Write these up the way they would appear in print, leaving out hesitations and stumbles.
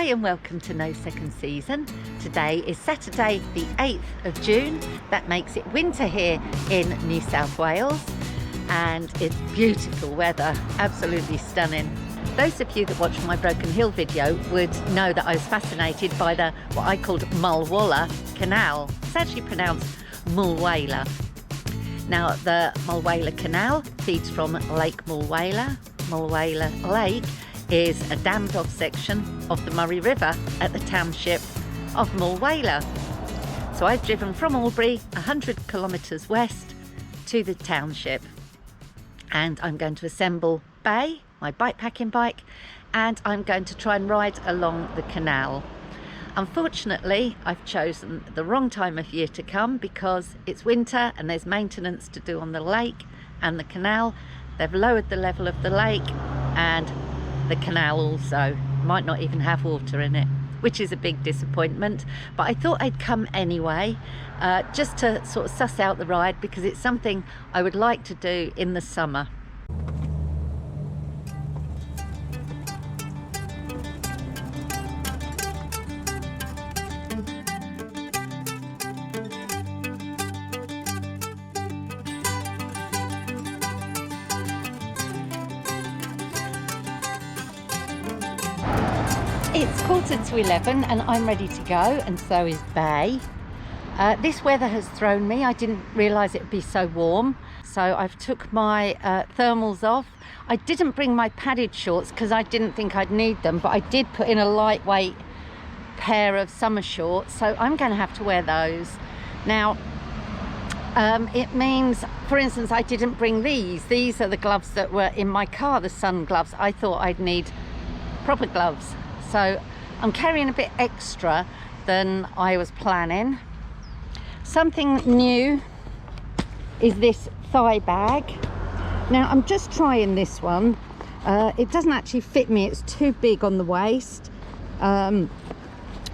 Hi and welcome to No Second Season. Today is Saturday the 8th of June. That makes it winter here in New South Wales and it's beautiful weather, absolutely stunning. Those of you that watched my Broken Hill video would know that I was fascinated by what I called Mulwala Canal. It's actually pronounced Mulwala. Now the Mulwala Canal feeds from Lake Mulwala. Mulwala Lake is a dammed off section of the Murray River at the township of Mulwala. So I've driven from Albury 100 kilometres west to the township and I'm going to assemble Bay, my bikepacking bike, and I'm going to try and ride along the canal. Unfortunately, I've chosen the wrong time of year to come because it's winter and there's maintenance to do on the lake and the canal. They've lowered the level of the lake and the canal also might not even have water in it, which is a big disappointment, but I thought I'd come anyway just to sort of suss out the ride because it's something I would like to do in the summer. It's 11:15 and I'm ready to go, and so is Bay. This weather has thrown me. I didn't realise it would be so warm, so I've took my thermals off. I didn't bring my padded shorts because I didn't think I'd need them, but I did put in a lightweight pair of summer shorts, so I'm going to have to wear those. Now it means, for instance, I didn't bring these. These are the gloves that were in my car, the sun gloves. I thought I'd need proper gloves. So I'm carrying a bit extra than I was planning. Something new is this thigh bag. Now I'm just trying this one. It doesn't actually fit me, it's too big on the waist. But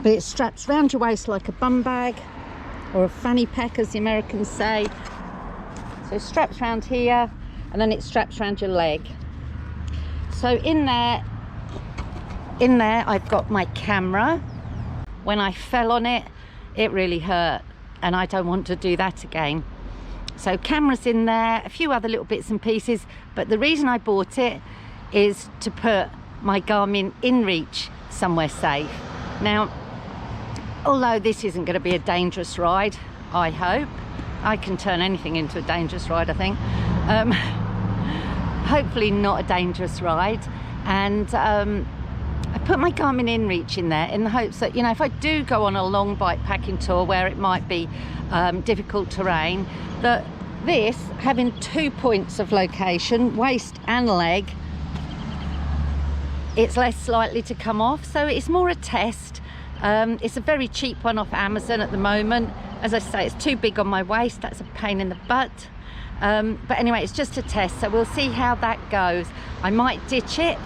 it straps around your waist like a bum bag or a fanny pack, as the Americans say. So it straps around here and then it straps around your leg. So in there I've got my camera. When I fell on it, it really hurt and I don't want to do that again. So camera's in there, a few other little bits and pieces, but the reason I bought it is to put my Garmin InReach somewhere safe. Now, although this isn't going to be a dangerous ride, I hope. I can turn anything into a dangerous ride, I think. Hopefully not a dangerous ride. And I put my Garmin InReach in there in the hopes that, you know, if I do go on a long bikepacking tour where it might be difficult terrain, that this, having 2 points of location, waist and leg, it's less likely to come off. So it's more a test. It's a very cheap one off Amazon at the moment. As I say, it's too big on my waist. That's a pain in the butt. But anyway, it's just a test. So we'll see how that goes. I might ditch it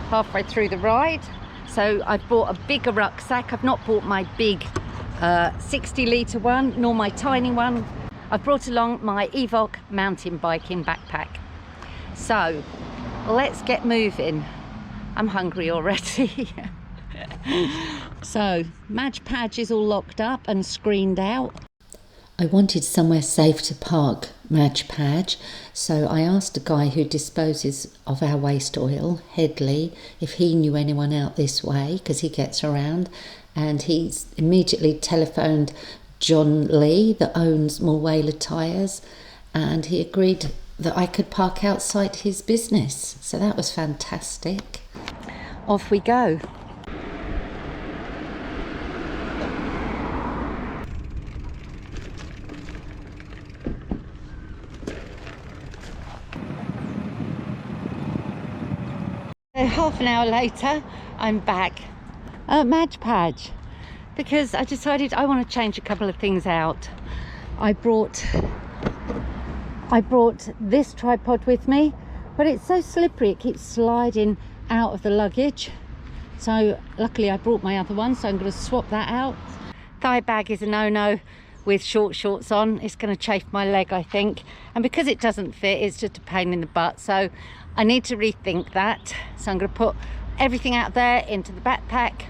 halfway through the ride. So I've bought a bigger rucksack. I've not bought my big 60-litre one, nor my tiny one. I've brought along my Evoc mountain biking backpack. So let's get moving. I'm hungry already. So Madge Padge is all locked up and screened out. I wanted somewhere safe to park Madge Padge, so I asked a guy who disposes of our waste oil, Headley, if he knew anyone out this way, because he gets around, and he's immediately telephoned John Lee that owns Mulwala Tyres, and he agreed that I could park outside his business, so that was fantastic. Off we go. Half an hour later, I'm back at Madge Padge because I decided I want to change a couple of things out. I brought this tripod with me, but it's so slippery, it keeps sliding out of the luggage. So luckily I brought my other one, so I'm going to swap that out. Thigh bag is a no-no with short shorts on. It's going to chafe my leg, I think, and because it doesn't fit, it's just a pain in the butt. So I need to rethink that. So I'm going to put everything out there into the backpack,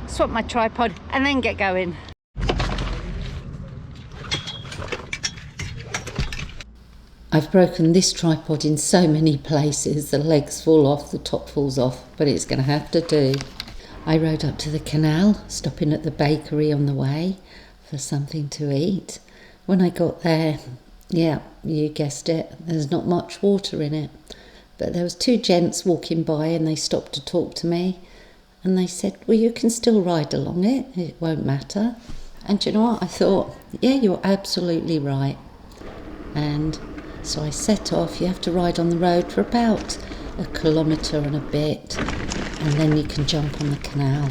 swap my tripod and then get going. I've broken this tripod in so many places, the legs fall off, the top falls off, but it's going to have to do. I rode up to the canal, stopping at the bakery on the way for something to eat. When I got there, yeah, you guessed it, there's not much water in it. But there was 2 gents walking by and they stopped to talk to me. And they said, well, you can still ride along it won't matter. And do you know what? I thought, yeah, you're absolutely right. And so I set off. You have to ride on the road for about 1 kilometre and a bit, and then you can jump on the canal.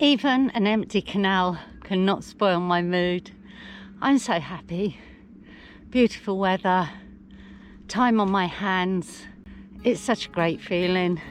Even an empty canal cannot spoil my mood. I'm so happy. Beautiful weather, time on my hands. It's such a great feeling.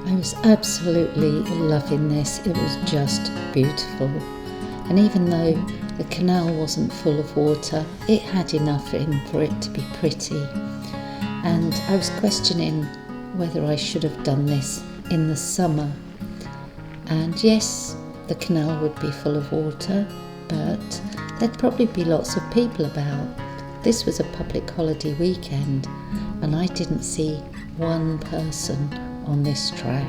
I was absolutely loving this. It was just beautiful. And even though the canal wasn't full of water, it had enough in for it to be pretty. And I was questioning whether I should have done this in the summer. And yes, the canal would be full of water, but there'd probably be lots of people about. This was a public holiday weekend, and I didn't see one person on this track.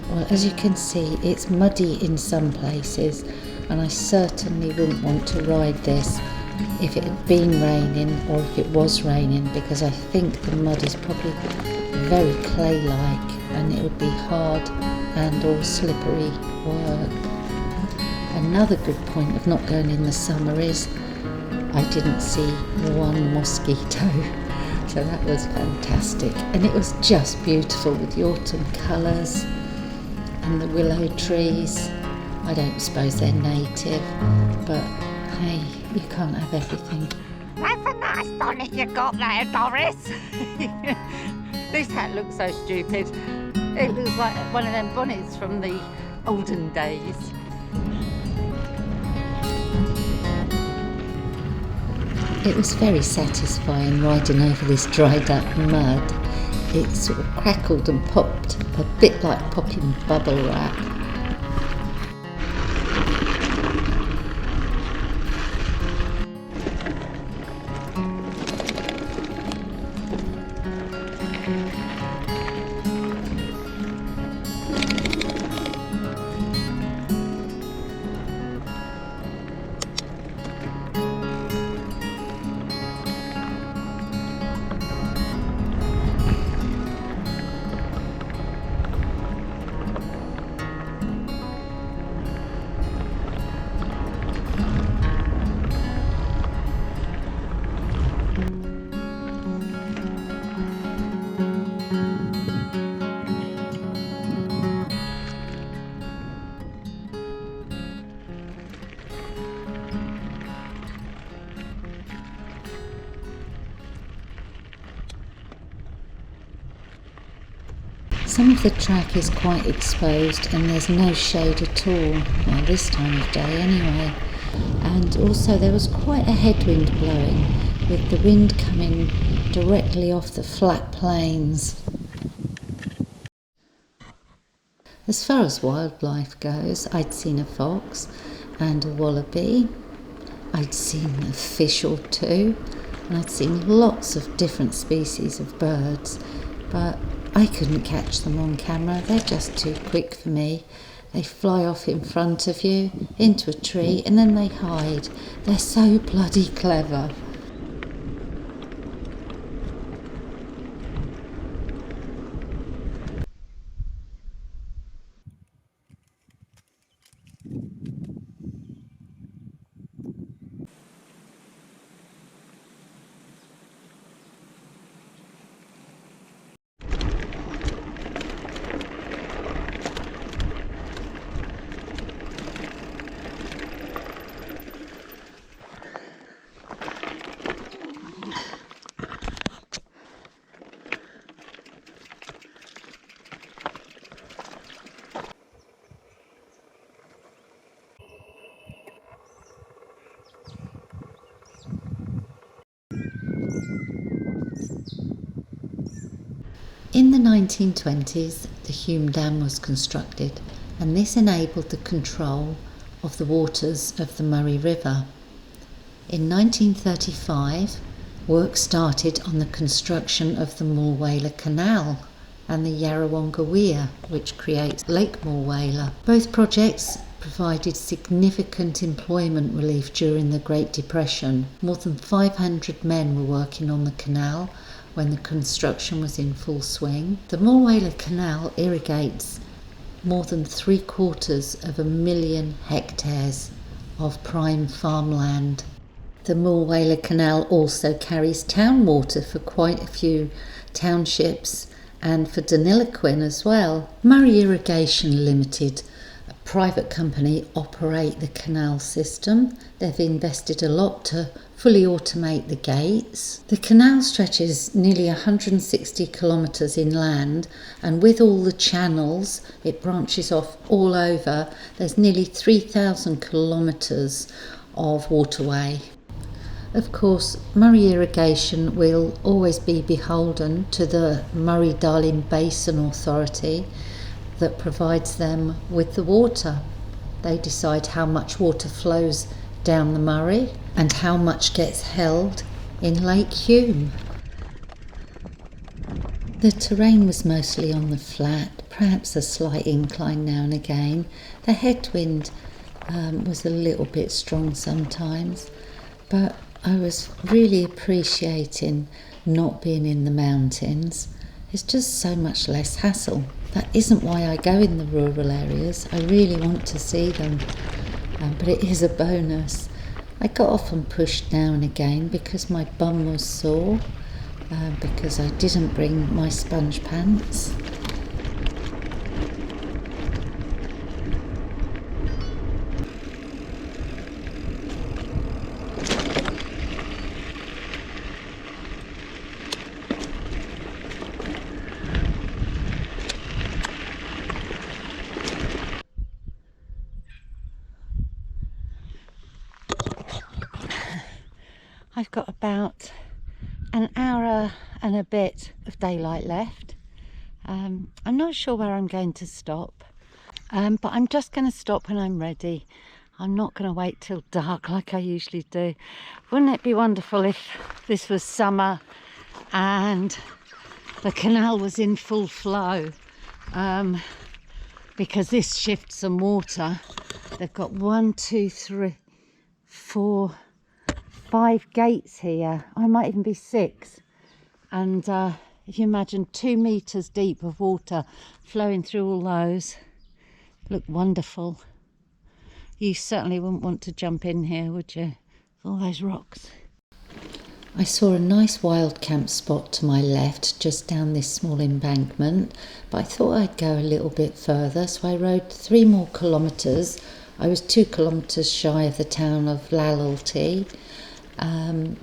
Well, as you can see, it's muddy in some places, and I certainly wouldn't want to ride this if it had been raining or if it was raining, because I think the mud is probably very clay-like and it would be hard and or slippery work. Another good point of not going in the summer is I didn't see one mosquito. So that was fantastic, and it was just beautiful with the autumn colours and the willow trees. I don't suppose they're native, but hey, you can't have everything. That's a nice bonnet you got there, Doris. This hat looks so stupid. It looks like one of them bonnets from the olden days. It was very satisfying riding over this dried up mud. It sort of crackled and popped, a bit like popping bubble wrap. Some of the track is quite exposed and there's no shade at all, well this time of day anyway. And also there was quite a headwind blowing, with the wind coming directly off the flat plains. As far as wildlife goes, I'd seen a fox and a wallaby. I'd seen a fish or two, and I'd seen lots of different species of birds, but I couldn't catch them on camera. They're just too quick for me. They fly off in front of you into a tree and then they hide. They're so bloody clever. In the 1920s, the Hume Dam was constructed, and this enabled the control of the waters of the Murray River. In 1935, work started on the construction of the Mulwala Canal and the Yarrawonga Weir, which creates Lake Mulwala. Both projects provided significant employment relief during the Great Depression. More than 500 men were working on the canal when the construction was in full swing. The Mulwala Canal irrigates more than 750,000 hectares of prime farmland. The Mulwala Canal also carries town water for quite a few townships and for Deniliquin as well. Murray Irrigation Limited, a private company, operate the canal system. They've invested a lot to fully automate the gates. The canal stretches nearly 160 kilometres inland, and with all the channels it branches off all over. There's nearly 3,000 kilometres of waterway. Of course, Murray Irrigation will always be beholden to the Murray-Darling Basin Authority that provides them with the water. They decide how much water flows down the Murray and how much gets held in Lake Hume. The terrain was mostly on the flat, perhaps a slight incline now and again. The headwind was a little bit strong sometimes, but I was really appreciating not being in the mountains. It's just so much less hassle. That isn't why I go in the rural areas. I really want to see them, but it is a bonus. I got often pushed now and again because my bum was sore, because I didn't bring my sponge pants. I've got about an hour and a bit of daylight left. I'm not sure where I'm going to stop, but I'm just going to stop when I'm ready. I'm not going to wait till dark like I usually do. Wouldn't it be wonderful if this was summer and the canal was in full flow? Because this shifts some water. They've got 1, 2, 3, 4, 5 gates here. I might even be 6. And if you imagine 2 meters deep of water flowing through all those, look wonderful. You certainly wouldn't want to jump in here, would you? All those rocks. I saw a nice wild camp spot to my left, just down this small embankment, but I thought I'd go a little bit further, so I rode 3 more kilometres. I was 2 kilometres shy of the town of Lallalty,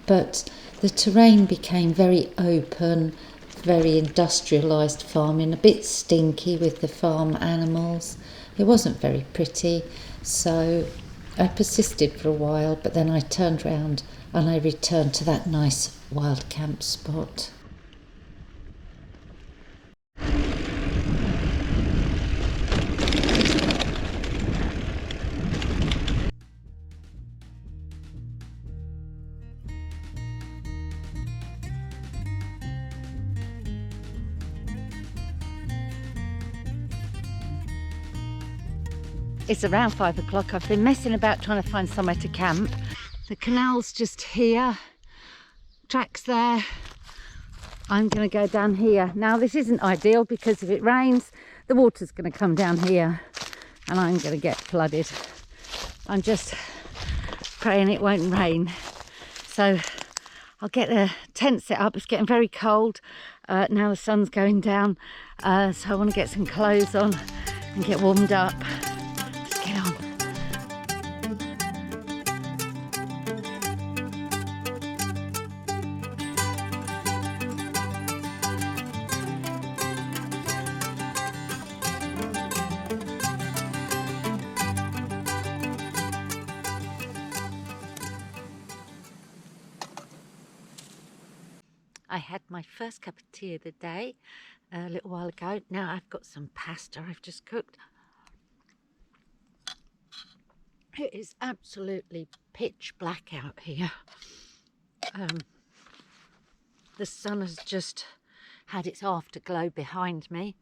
but the terrain became very open. very industrialised farming, a bit stinky with the farm animals. It wasn't very pretty, so I persisted for a while, but then I turned round and I returned to that nice wild camp spot. It's around 5 o'clock. I've been messing about trying to find somewhere to camp. The canal's just here, tracks there. I'm going to go down here. Now this isn't ideal because if it rains, the water's going to come down here and I'm going to get flooded. I'm just praying it won't rain. So I'll get the tent set up. It's getting very cold. Now the sun's going down. So I want to get some clothes on and get warmed up. Let's get on. I had my first cup of tea of the day a little while ago. Now I've got some pasta I've just cooked. It is absolutely pitch black out here. The sun has just had its afterglow behind me.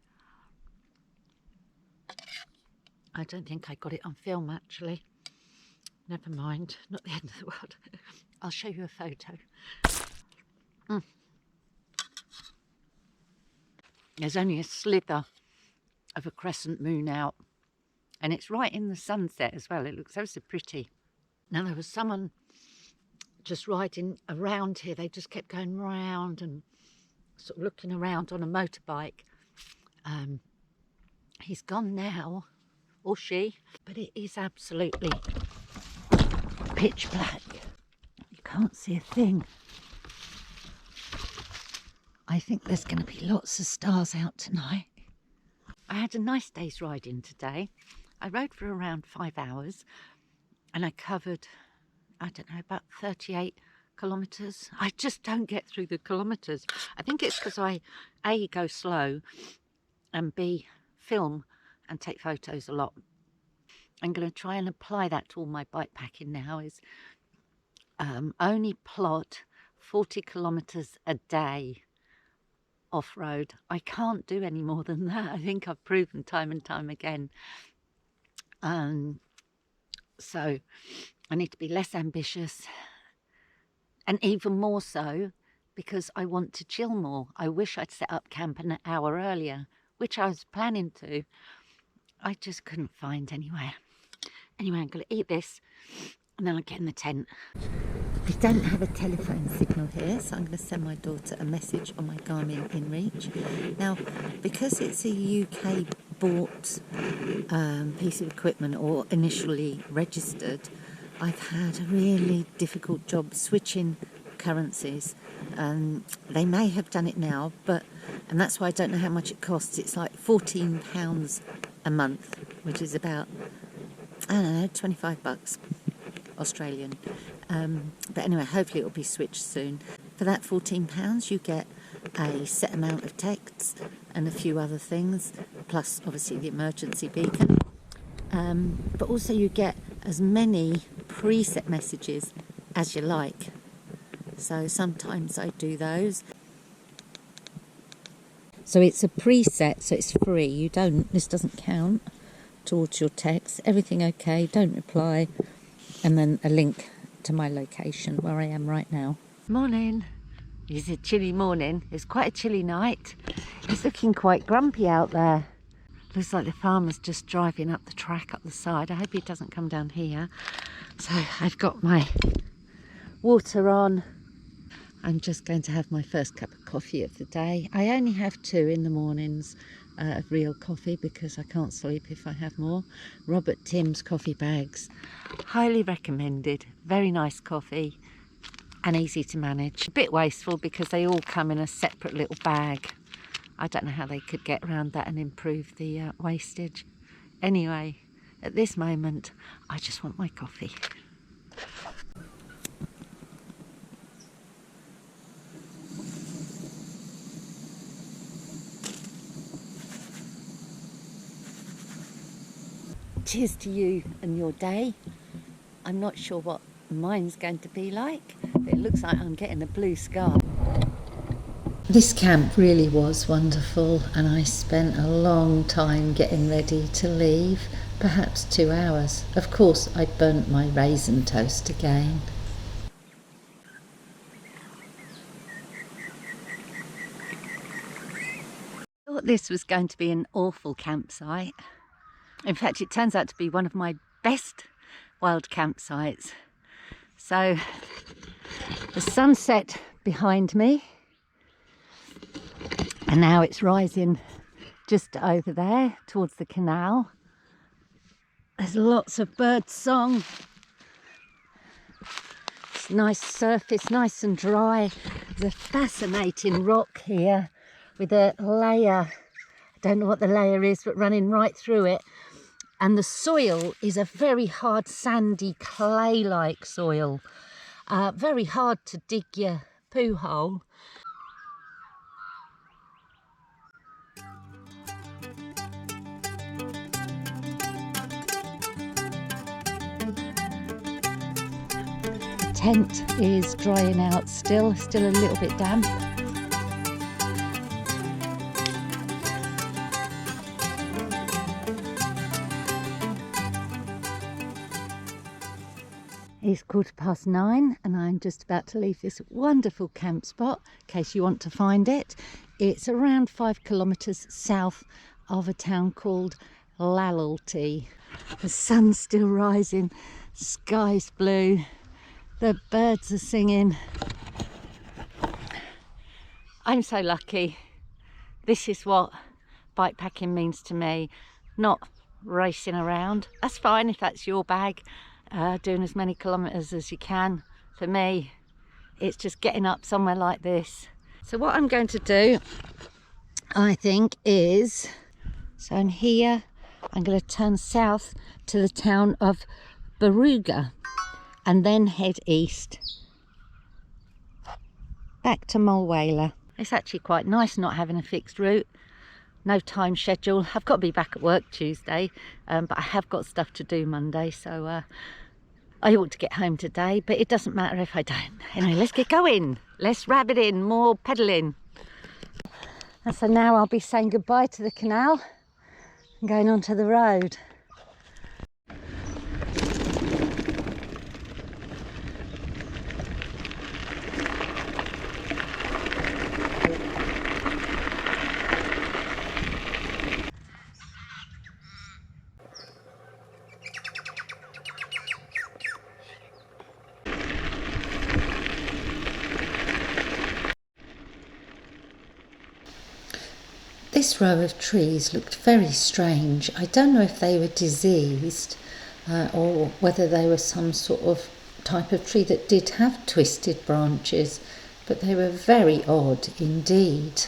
I don't think I got it on film actually. Never mind, not the end of the world. I'll show you a photo. There's only a slither of a crescent moon out, and it's right in the sunset as well. It looks so pretty. Now there was someone just riding around here. They just kept going round and sort of looking around on a motorbike. He's gone now, or she, but it is absolutely pitch black. You can't see a thing. I think there's going to be lots of stars out tonight. I had a nice day's riding today. I rode for around 5 hours and I covered, I don't know, about 38 kilometres. I just don't get through the kilometres. I think it's because I A, go slow, and B, film and take photos a lot. I'm going to try and apply that to all my bike packing now, is only plot 40 kilometres a day off-road. I can't do any more than that. I think I've proven time and time again. So I need to be less ambitious, and even more so because I want to chill more. I wish I'd set up camp an hour earlier, which I was planning to. I just couldn't find anywhere. Anyway, I'm going to eat this and then I'll get in the tent. We don't have a telephone signal here, so I'm going to send my daughter a message on my Garmin InReach. Now, because it's a UK bought piece of equipment, or initially registered, I've had a really difficult job switching currencies. They may have done it now, and that's why I don't know how much it costs. It's like £14 a month, which is about, I don't know, 25 bucks Australian. But anyway, hopefully it'll be switched soon. For that £14 you get a set amount of texts and a few other things, plus obviously the emergency beacon. But also you get as many preset messages as you like. So sometimes I do those. So it's a preset, so it's free. This doesn't count towards your text. Everything okay, don't reply. And then a link to my location where I am right now. Morning. It's a chilly morning. It's quite a chilly night. It's looking quite grumpy out there. Looks like the farmer's just driving up the track up the side. I hope he doesn't come down here. So I've got my water on. I'm just going to have my first cup of coffee of the day. I only have 2 in the mornings of real coffee because I can't sleep if I have more. Robert Tim's coffee bags, highly recommended. Very nice coffee. and easy to manage. A bit wasteful because they all come in a separate little bag. I don't know how they could get around that and improve the wastage. Anyway, at this moment, I just want my coffee. Cheers to you and your day. I'm not sure what mine's going to be like, but it looks like I'm getting a blue sky. This camp really was wonderful, and I spent a long time getting ready to leave, perhaps 2 hours. Of course, I burnt my raisin toast again. I thought this was going to be an awful campsite. In fact, it turns out to be one of my best wild campsites. So, the sunset behind me, and now it's rising just over there towards the canal. There's lots of bird song. It's a nice surface, nice and dry. There's a fascinating rock here with a layer, I don't know what the layer is, but running right through it. And the soil is a very hard, sandy, clay-like soil. Very hard to dig your poo hole. The tent is drying out still a little bit damp. It's 9:15 and I'm just about to leave this wonderful camp spot in case you want to find it. It's around 5 kilometres south of a town called Lallalty. The sun's still rising, sky's blue, the birds are singing. I'm so lucky. This is what bikepacking means to me, not racing around. That's fine if that's your bag. Doing as many kilometres as you can. For me, it's just getting up somewhere like this. So what I'm going to do, I think, is, so in here, I'm going to turn south to the town of Baruga and then head east back to Mulwala. It's actually quite nice not having a fixed route. No time schedule. I've got to be back at work Tuesday, but I have got stuff to do Monday, so I ought to get home today, but it doesn't matter if I don't. Anyway, let's get going. Let's rabbit in, more pedalling. And so now I'll be saying goodbye to the canal and going onto the road. This row of trees looked very strange. I don't know if they were diseased or whether they were some sort of type of tree that did have twisted branches, but they were very odd indeed.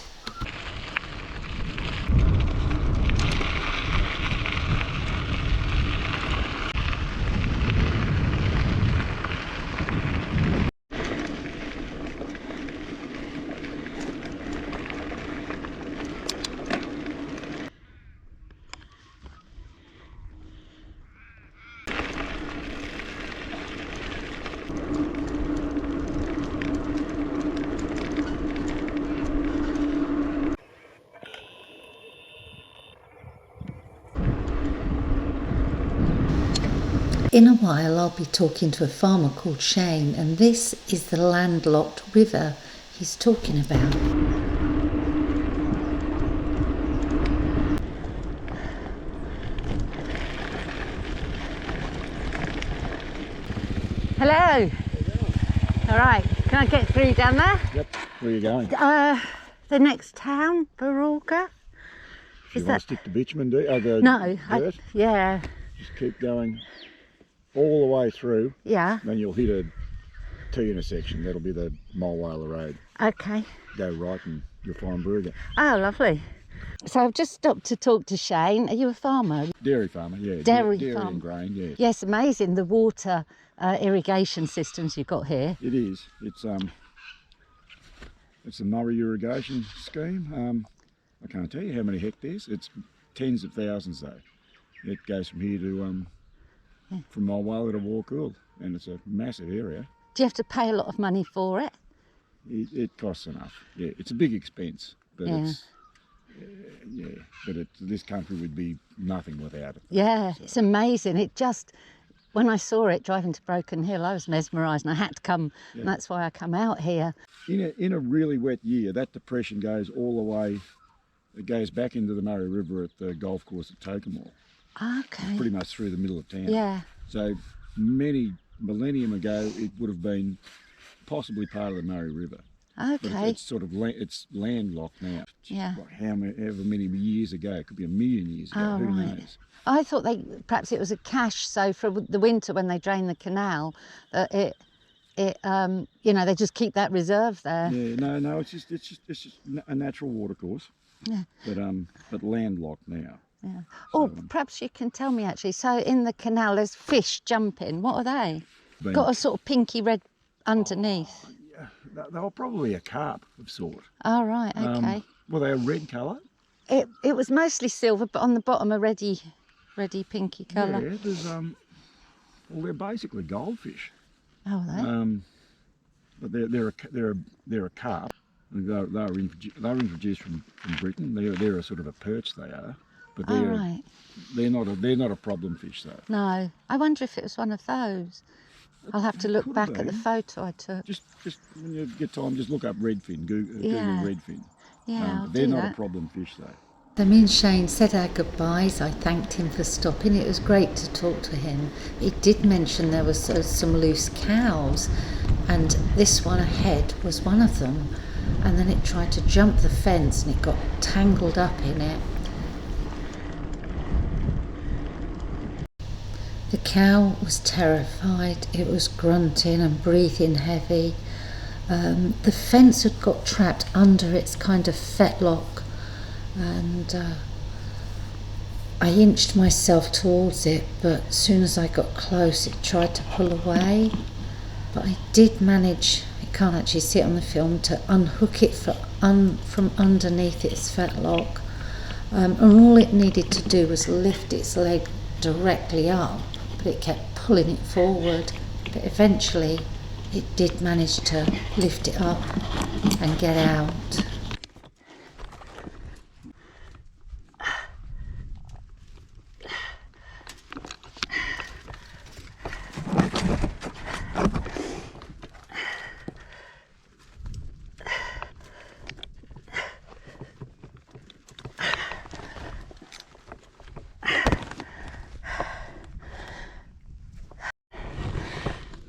In a while I'll be talking to a farmer called Shane, and this is the landlocked river he's talking about. Hello. All right, can I get through down there? Yep. Where are you going? The next town, Baruga. You want to stick to bitumen, do you? No, yeah. Just keep going all the way through. Yeah. Then you'll hit T intersection, that'll be the Mulwala Road. Okay. Go right and you'll find Brugger. Oh, lovely. So I've just stopped to talk to Shane. Are you a farmer? Dairy farmer, yeah. Dairy farm. farm. And grain, yeah. Yes, amazing. The water irrigation systems you've got here. It is. It's a Murray irrigation scheme. I can't tell you how many hectares. It's tens of thousands though. It goes from here to from Mulwala to Warcool, and it's a massive area. Do you have to pay a lot of money for it? It costs enough. Yeah, it's a big expense, but it's this country would be nothing without it. Yeah, So. it's amazing. It just, when I saw it driving to Broken Hill, I was mesmerised, and I had to come, and that's why I come out here. In a really wet year, that depression goes all the way. It goes back into the Murray River at the golf course at Tokemore. Okay. Pretty much through the middle of town. Yeah. So many millennium ago, it would have been possibly part of the Murray River. But Okay. it's sort of it's landlocked now. Yeah. Like however many years ago, it could be a million years ago. Oh, Who right. knows? I thought perhaps it was a cache, so for the winter when they drain the canal, that they just keep that reserve there. Yeah, no, it's just a natural watercourse. Yeah. But landlocked now. Yeah. Oh, So, perhaps you can tell me actually. So in the canal, there's fish jumping. What are they? been- Got a sort of pinky red underneath. Yeah, they were probably a carp of sort. Oh, right. Okay. Were they a red colour? It was mostly silver, but on the bottom a reddy pinky colour. Yeah, there's well, they're basically goldfish. Oh, they. But they're a carp. And they were introduced from Britain. They're a sort of a perch, they are, but Oh, right. they're not a problem fish though. No. I wonder if it was one of those. I'll have to look Could back have at the been. photo I took. Just when you get time, just look up redfin. Google Yeah. redfin. Yeah, I'll But they're do not that. a problem fish though. So me and Shane said our goodbyes. I thanked him for stopping. It was great to talk to him. He did mention there was some loose cows, and this one ahead was one of them. And then it tried to jump the fence and it got tangled up in it. The cow was terrified. It was grunting and breathing heavy. The fence had got trapped under its kind of fetlock, and I inched myself towards it, but as soon as I got close it tried to pull away. But I did manage, you can't actually see it on the film, to unhook it from underneath its fetlock, and all it needed to do was lift its leg directly up, but it kept pulling it forward. But eventually it did manage to lift it up and get out.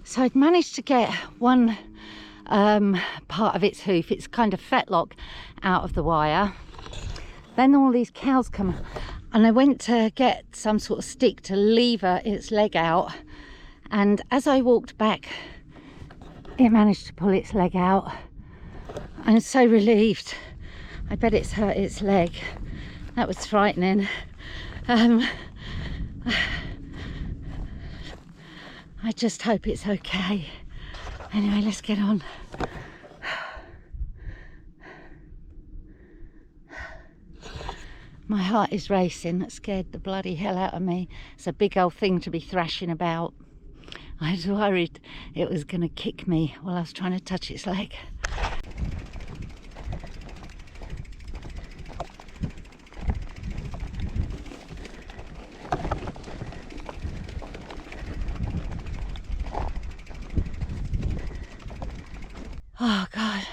So I'd managed to get one part of its hoof, its kind of fetlock, out of the wire. Then all these cows come, and I went to get some sort of stick to lever its leg out, and as I walked back it managed to pull its leg out. I'm so relieved. I bet it's hurt its leg. That was frightening. I just hope it's okay. Anyway, let's get on. My heart is racing. That scared the bloody hell out of me. It's a big old thing to be thrashing about. I was worried it was going to kick me while I was trying to touch its leg. Oh God,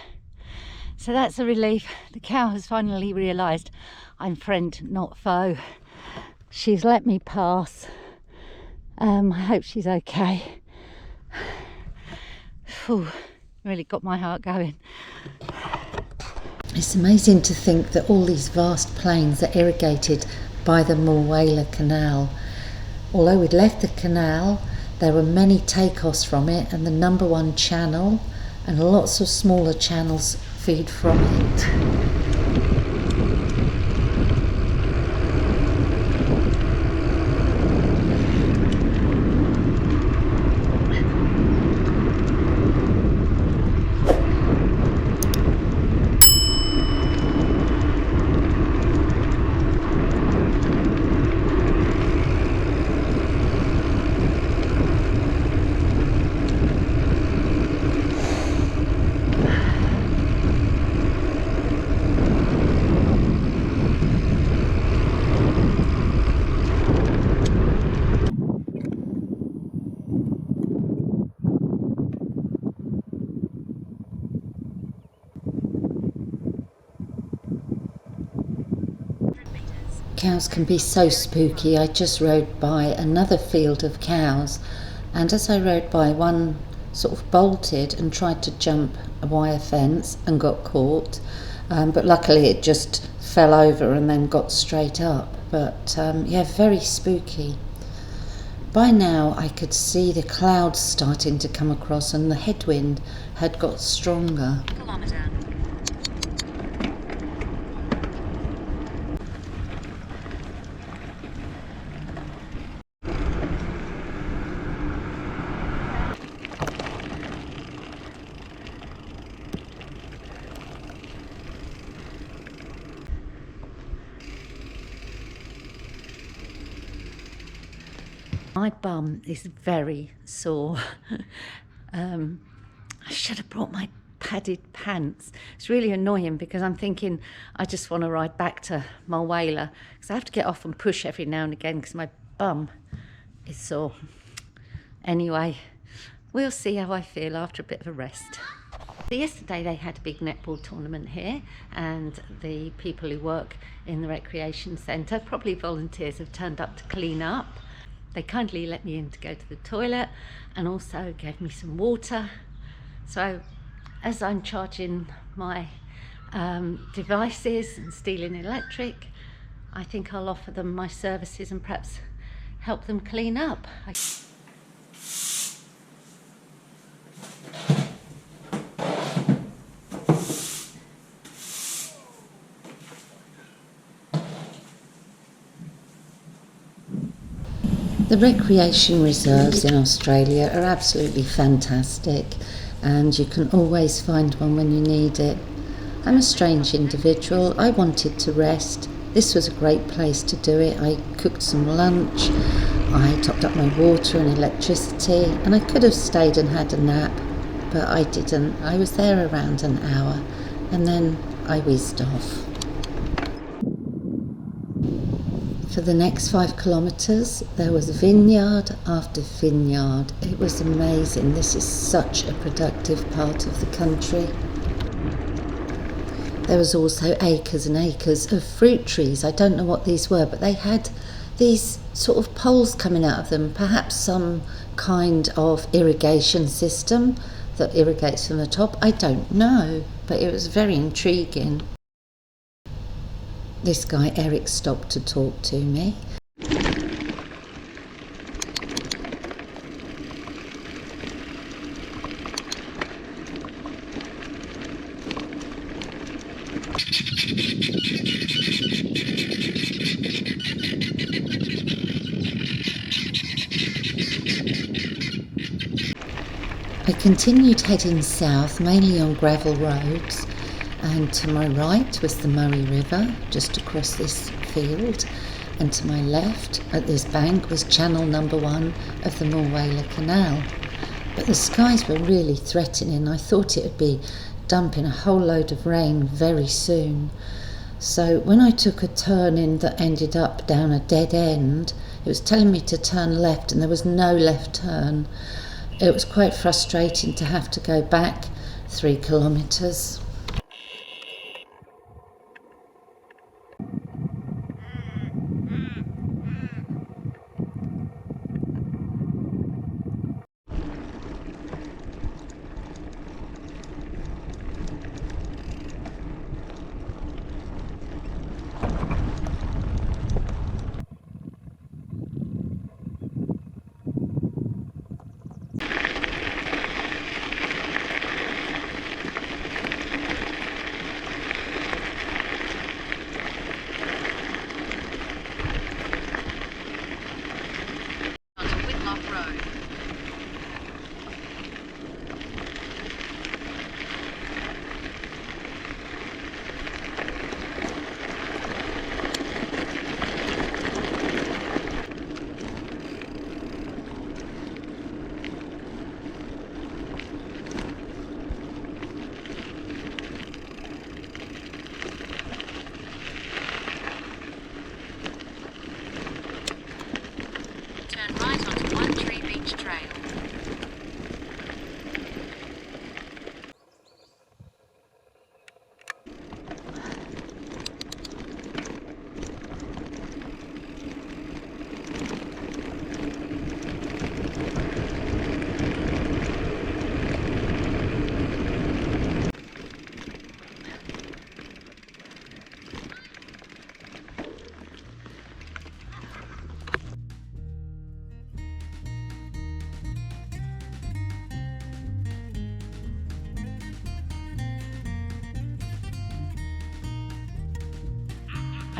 so that's a relief. The cow has finally realised I'm friend, not foe. She's let me pass. I hope she's okay. Whew, really got my heart going. It's amazing to think that all these vast plains are irrigated by the Mulwala Canal. Although we'd left the canal, There were many takeoffs from it, and the number one channel, and lots of smaller channels feed from it. Cows can be so spooky. I just rode by another field of cows, and as I rode by, one sort of bolted and tried to jump a wire fence and got caught, but luckily it just fell over and then got straight up. But yeah, very spooky. By now I could see the clouds starting to come across, and the headwind had got stronger. My bum is very sore. I should have brought my padded pants. It's really annoying because I'm thinking I just want to ride back to Mulwala because I have to get off and push every now and again because my bum is sore. Anyway, we'll see how I feel after a bit of a rest. So yesterday they had a big netball tournament here, and the people who work in the recreation centre, probably volunteers, have turned up to clean up. They kindly let me in to go to the toilet and also gave me some water. So as I'm charging my devices and stealing electric, I think I'll offer them my services and perhaps help them clean up. The recreation reserves in Australia are absolutely fantastic, and you can always find one when you need it. I'm a strange individual. I wanted to rest. This was a great place to do it. I cooked some lunch, I topped up my water and electricity, and I could have stayed and had a nap, but I didn't. I was there around an hour and then I whizzed off. For the next 5 kilometres there was vineyard after vineyard. It was amazing. This is such a productive part of the country. There was also acres and acres of fruit trees. I don't know what these were, but they had these sort of poles coming out of them, perhaps some kind of irrigation system that irrigates from the top. I don't know, but it was very intriguing. This guy Eric stopped to talk to me. I continued heading south, mainly on gravel roads, and to my right was the Murray River, just across this field, and to my left at this bank was channel number 1 of the Mulwala Canal. But the skies were really threatening. I thought it would be dumping a whole load of rain very soon. So when I took a turn in that ended up down a dead end, it was telling me to turn left and there was no left turn. It was quite frustrating to have to go back 3 kilometres.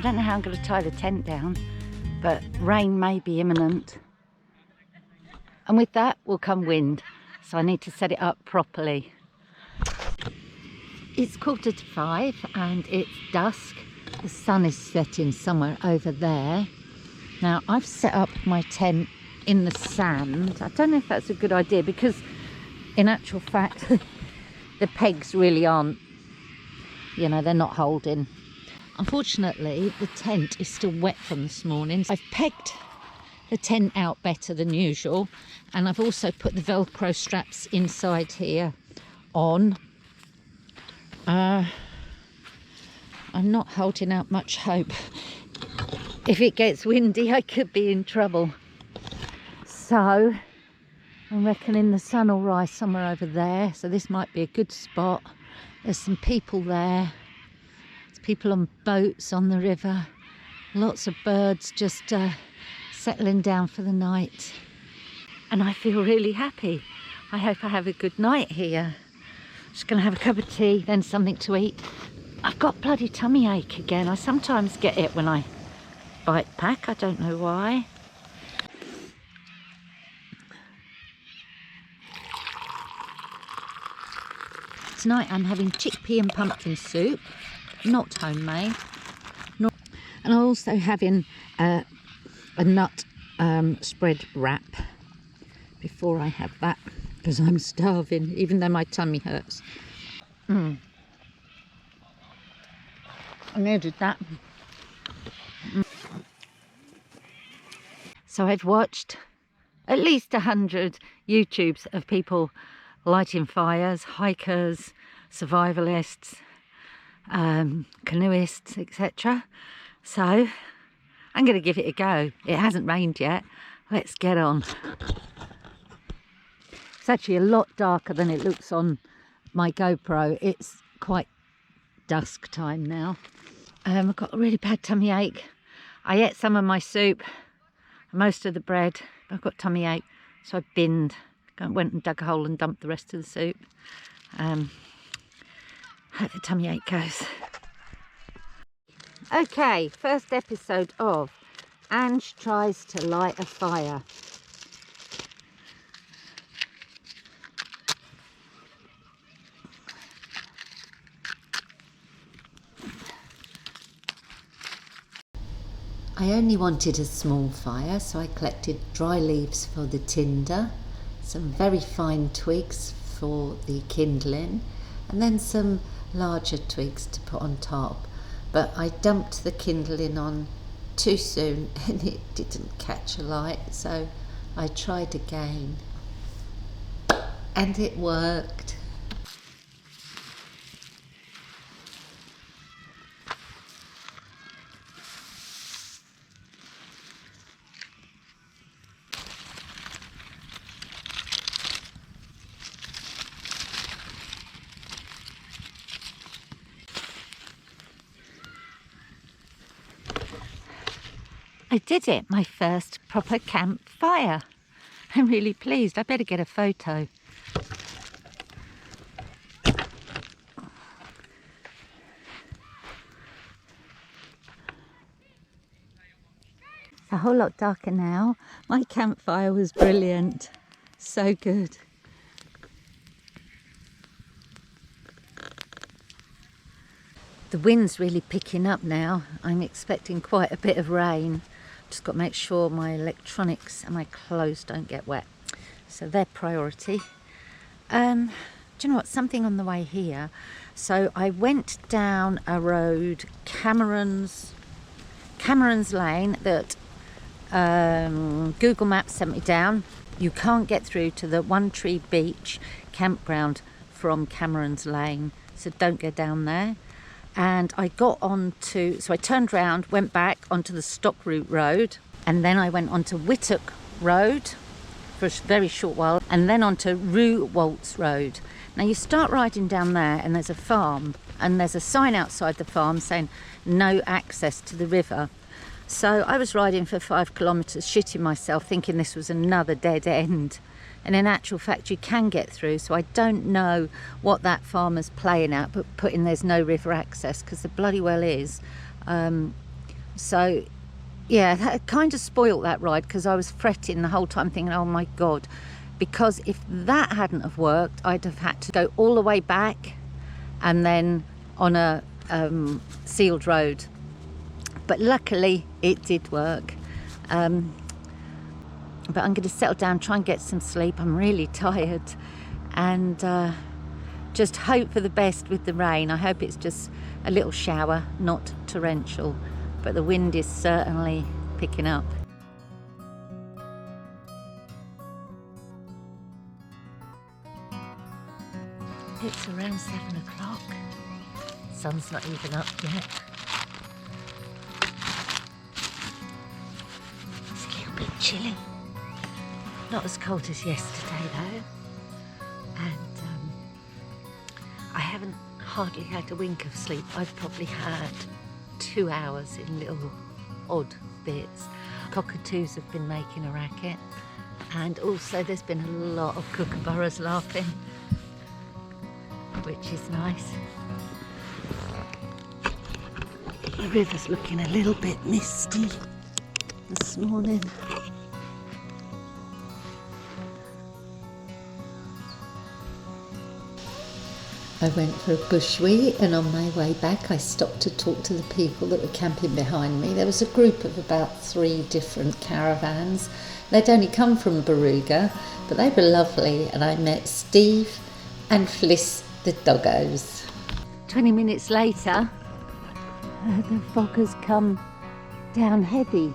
don't know how I'm going to tie the tent down, but rain may be imminent. And with that will come wind, so I need to set it up properly. It's 5:15 and it's dusk. The sun is setting somewhere over there. Now I've set up my tent in the sand. I don't know if that's a good idea, because in actual fact the pegs really aren't, you know, they're not holding. Unfortunately the tent is still wet from this morning. I've pegged the tent out better than usual, and I've also put the Velcro straps inside here on. I'm not holding out much hope. If it gets windy, I could be in trouble. So I'm reckoning the sun will rise somewhere over there, so this might be a good spot. There's some people there. There's people on boats on the river. Lots of birds just settling down for the night. And I feel really happy. I hope I have a good night here. Just gonna have a cup of tea, then something to eat. I've got bloody tummy ache again. I sometimes get it when I bike pack, I don't know why. Tonight I'm having chickpea and pumpkin soup, not homemade. And I'm also having a nut spread wrap before I have that, because I'm starving, even though my tummy hurts. I needed that. So I've watched at least 100 YouTubes of people lighting fires, hikers, survivalists, canoeists, etc. So I'm going to give it a go. It hasn't rained yet. Let's get on. It's actually a lot darker than it looks on my GoPro. It's quite dusk time now. I've got a really bad tummy ache. I ate some of my soup, most of the bread. I've got tummy ache, so I binned. Went and dug a hole and dumped the rest of the soup. Hope the tummy ache goes. Okay, first episode of Ange Tries to Light a Fire. I only wanted a small fire, so I collected dry leaves for the tinder, some very fine twigs for the kindling, and then some larger twigs to put on top. But I dumped the kindling on too soon and it didn't catch alight, so I tried again and it worked. I did it, my first proper campfire. I'm really pleased. I better get a photo. It's a whole lot darker now. My campfire was brilliant. So good. The wind's really picking up now. I'm expecting quite a bit of rain. Just got to make sure my electronics and my clothes don't get wet. So they're priority. Do you know what? Something on the way here. So I went down a road, Cameron's Lane, that Google Maps sent me down. You can't get through to the One Tree Beach campground from Cameron's Lane, so don't go down there. And I got onto, so I turned round, went back onto the Stock Route Road, and then I went onto Whittock Road for a very short while, and then onto Rue Waltz Road. Now you start riding down there and there's a farm, and there's a sign outside the farm saying no access to the river. So I was riding for 5 kilometres, shitting myself, thinking this was another dead end. And in actual fact you can get through, so I don't know what that farmer's playing at, but putting there's no river access, because there bloody well is. So yeah, that kind of spoilt that ride, because I was fretting the whole time thinking, oh my God, because if that hadn't have worked, I'd have had to go all the way back and then on a sealed road. But luckily it did work. But I'm going to settle down, try and get some sleep. I'm really tired, and just hope for the best with the rain. I hope it's just a little shower, not torrential, but the wind is certainly picking up. It's around 7 o'clock. Sun's not even up yet. It's a little bit chilly. Not as cold as yesterday though. And I haven't hardly had a wink of sleep. I've probably had 2 hours in little odd bits. Cockatoos have been making a racket, and also there's been a lot of kookaburras laughing, which is nice. The river's looking a little bit misty this morning. I went for a bush wee, and on my way back I stopped to talk to the people that were camping behind me. There was a group of about 3 different caravans. They'd only come from Baruga, but they were lovely, and I met Steve and Fliss the doggos. 20 minutes later, the fog has come down heavy.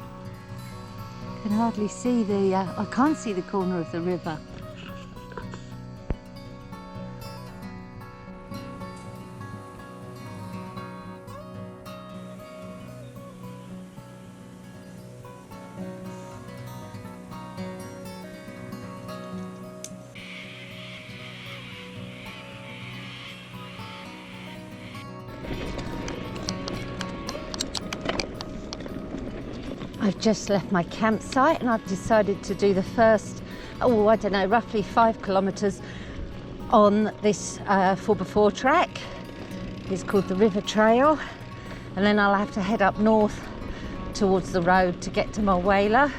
I can hardly see I can't see the corner of the river. I've just left my campsite and I've decided to do the first, I don't know, roughly 5 kilometres on this 4x4 track. It's called the River Trail, and then I'll have to head up north towards the road to get to Mulwala.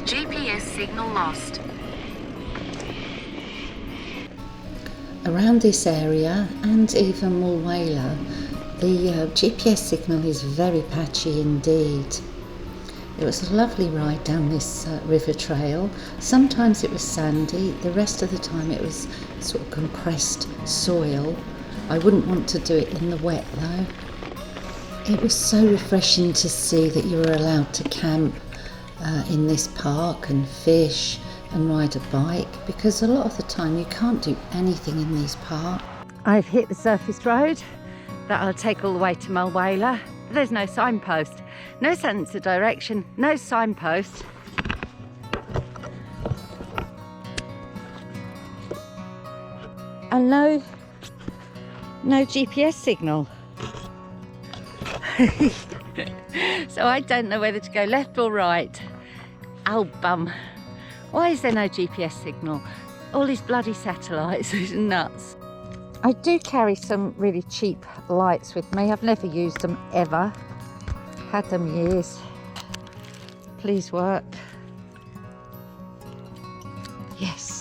GPS signal lost. Around this area, and even Mulwala, the GPS signal is very patchy indeed. It was a lovely ride down this river trail. Sometimes it was sandy, the rest of the time it was sort of compressed soil. I wouldn't want to do it in the wet though. It was so refreshing to see that you were allowed to camp in this park and fish and ride a bike, because a lot of the time you can't do anything in these parks. I've hit the surface road that I'll take all the way to Mulwala. There's no signpost, no sense of direction, no signpost. And no GPS signal. So I don't know whether to go left or right. Oh bum. Why is there no GPS signal? All these bloody satellites, it's nuts. I do carry some really cheap lights with me. I've never used them ever. Had them years. Please work. Yes.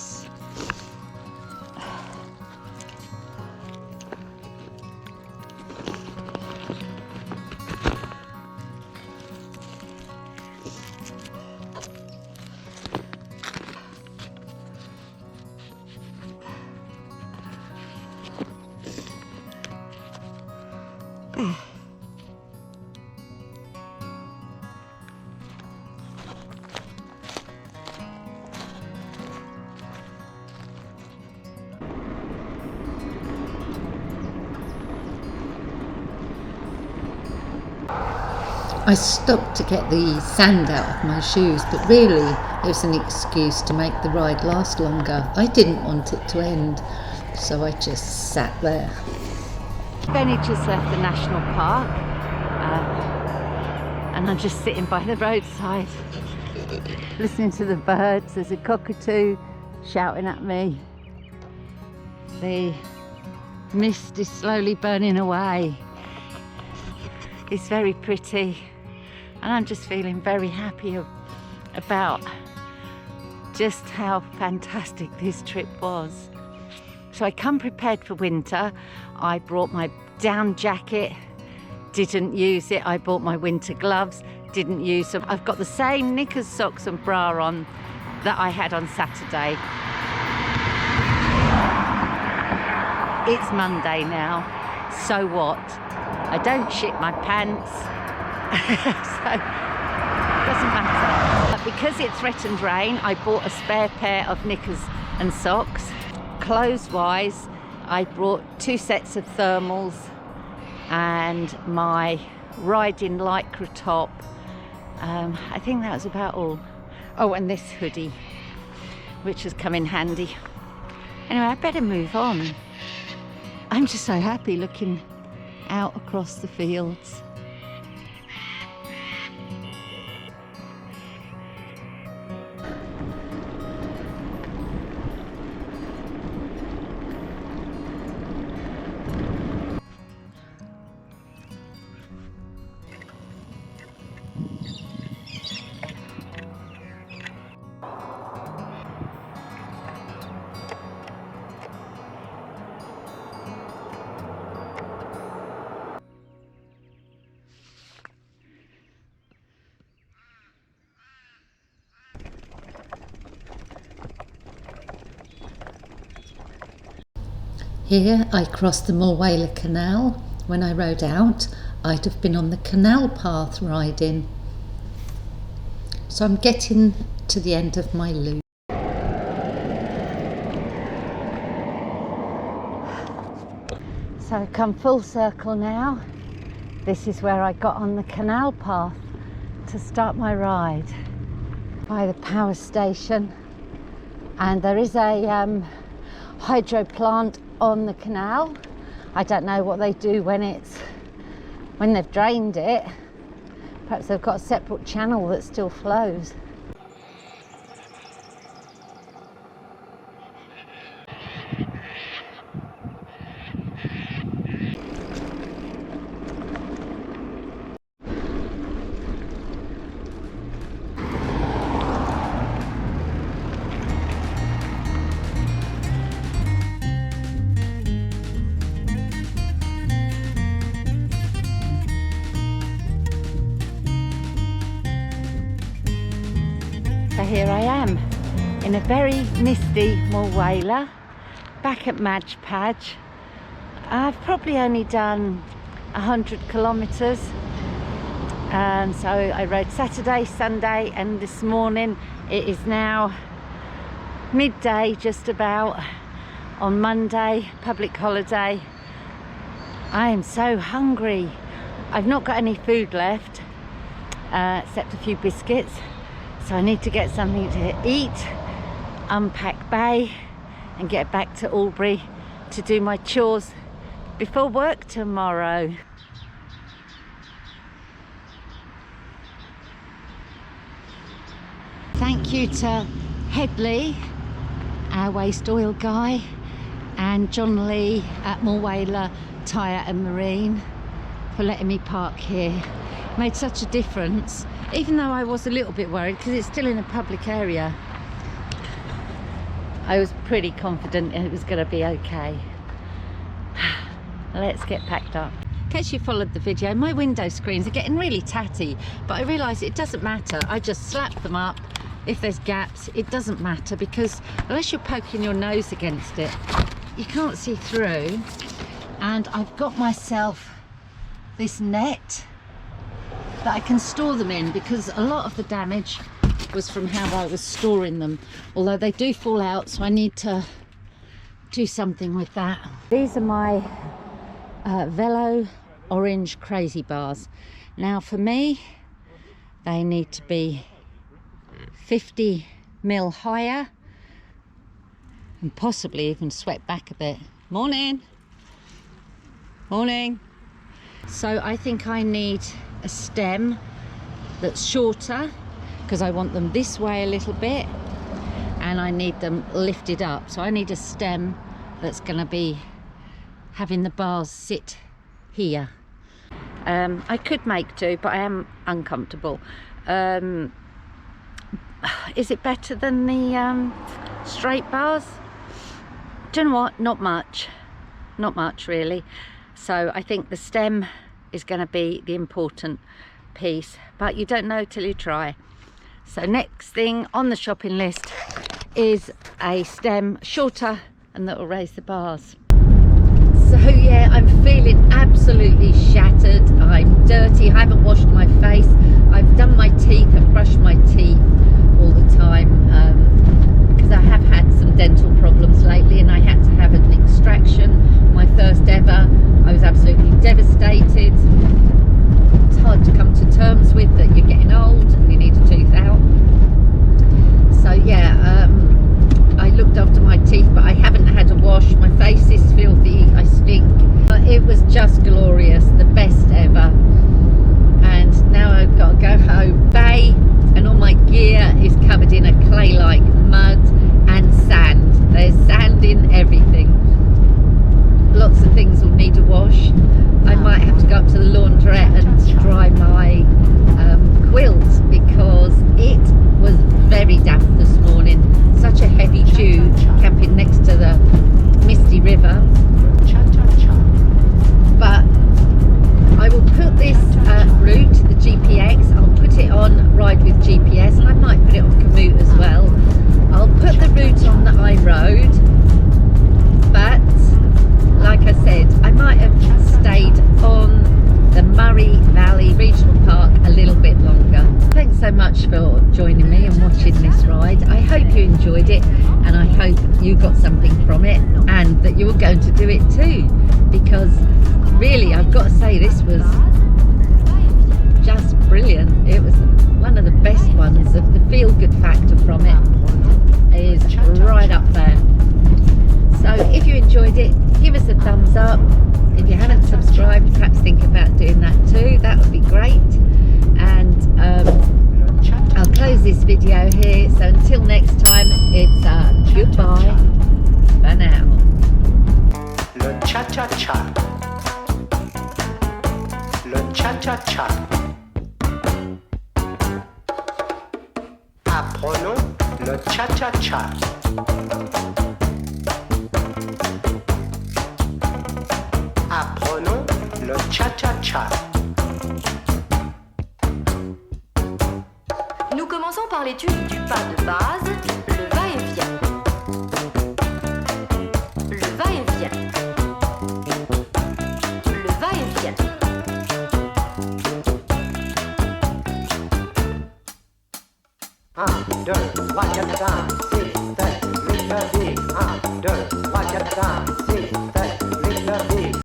I stopped to get the sand out of my shoes, but really it was an excuse to make the ride last longer. I didn't want it to end, so I just sat there. I've only just left the national park and I'm just sitting by the roadside listening to the birds. There's a cockatoo shouting at me. The mist is slowly burning away. It's very pretty and I'm just feeling very happy about just how fantastic this trip was. So I come prepared for winter. I brought my down jacket, didn't use it. I bought my winter gloves, didn't use them. I've got the same knickers, socks and bra on that I had on Saturday. It's Monday now, so what? I don't shit my pants, so it doesn't matter. But because it threatened rain, I bought a spare pair of knickers and socks. Clothes-wise, I brought 2 sets of thermals and my riding lycra top. I think that was about all. Oh, and this hoodie, which has come in handy. Anyway, I better move on. I'm just so happy looking out across the fields. Here I crossed the Mulwala Canal. When I rode out, I'd have been on the canal path riding. So I'm getting to the end of my loop. So I've come full circle now. This is where I got on the canal path to start my ride, by the power station. And there is a hydro plant on the canal. I don't know what they do when they've drained it. Perhaps they've got a separate channel that still flows. So here I am in a very misty Mulwala, back at Madge. I've probably only done 100 kilometres. So I rode Saturday, Sunday and this morning. It is now midday just about on Monday, public holiday. I am so hungry. I've not got any food left except a few biscuits. So I need to get something to eat, unpack Bay and get back to Albury to do my chores before work tomorrow. Thank you to Headley, our waste oil guy, and John Lee at Mulwala Tyre and Marine for letting me park here. Made such a difference, even though I was a little bit worried because it's still in a public area. I was pretty confident it was going to be okay. Let's get packed up. In case you followed the video, my window screens are getting really tatty, but I realise it doesn't matter. I just slap them up. If there's gaps, it doesn't matter, because unless you're poking your nose against it, you can't see through. And I've got myself this net that I can store them in, because a lot of the damage was from how I was storing them, although they do fall out, so I need to do something with that. These are my Velo Orange Crazy Bars. Now for me, They need to be 50 mil higher and possibly even swept back a bit. Morning. Morning. So I think I need a stem that's shorter because I want them this way a little bit, and I need them lifted up. So I need a stem that's going to be having the bars sit here. I could make do, but I am uncomfortable. Is it better than the straight bars? Do you know what? Not much really. So I think the stem is going to be the important piece, but you don't know till you try. So next thing on the shopping list is a stem shorter and that will raise the bars. So yeah, I'm feeling absolutely shattered. I'm dirty, I haven't washed my face, I've done my teeth, I've brushed my teeth all the time because I have had some dental problems lately and I had to have an extraction, my first ever. I was absolutely devastated. It's hard to come to terms with that you're getting old and you need a tooth out. So yeah, I looked after my teeth, but I haven't had a wash. My face is filthy, I stink. But it was just glorious, the best ever. And now I've got to go home. Bay and all my gear is covered in a clay-like mud and sand. There's sand in everything. Lots of things will need a wash. I might have to go up to the laundrette and dry my quilt because it was very damp this morning. Such a heavy dew camping next to the misty river. But I will put this route, the GPX, I'll put it on Ride with GPS, and I might put it on Commute as well. I'll put the route on that I rode, but like I said, I might have stayed on the Murray Valley Regional Park a little bit longer. Thanks so much for joining me and watching this ride. I hope you enjoyed it and I hope you got something from it and that you're going to do it too, because really I've got to say this was just brilliant. It was one of the best ones. The feel-good factor from it is right up there. So if you enjoyed it, give us a thumbs up. If you haven't subscribed, perhaps think about doing that too. That would be great. And I'll close this video here. So until next time, it's goodbye for now. Le cha-cha-cha. Le cha-cha-cha. Apprenons le cha-cha-cha. Apprenons le cha-cha-cha. Nous commençons par l'étude du pas de base, le va-et-vient. Le va-et-vient. Le va-et-vient. 1, 2, 3, 4, 5, 6, 7, 8, 9, 10. 1, 2, 3, 4, 5,